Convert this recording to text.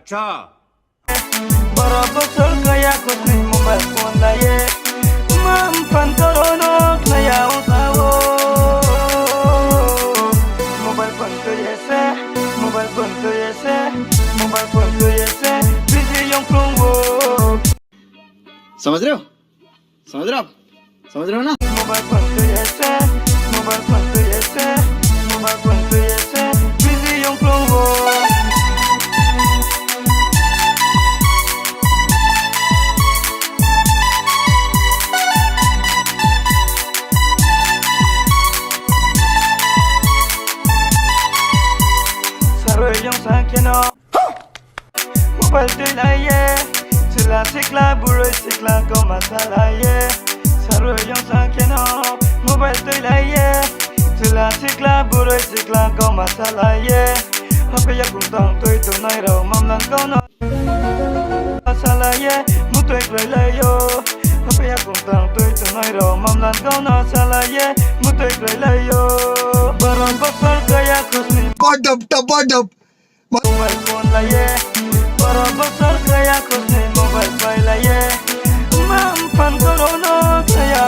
अच्छा Barabasol kaya ko ni mobile phone la ye Mampan toronok na yaw tawo Mobile phone ko yese Mobile phone ko yese Mobile phone ko yese Busy yung plumbo समझ रहे हो समझ रहे हो आप समझ रहे हो ना Mobile phone ko yese Mobile phone ko yese Mobile phone ko yese Busy yung plumbo Yung sakino Mobile tuy la ye Sila sikla buroy sikla ko masala ye Saro yung sakino Mobile tuy la ye Sila sikla buroy sikla ko masala ye Hape ya kuntang tuy tunay raw mamlan ko no Masala ye Mutoy kloy la yo Hape ya kuntang tuy tunay raw mamlan ko no Sala ye Mutoy kloy la yo Barang basal kaya kusni पडप Mobile phone la ye Para basal kaya ko sa mobile phone la ye Mampan ko no kaya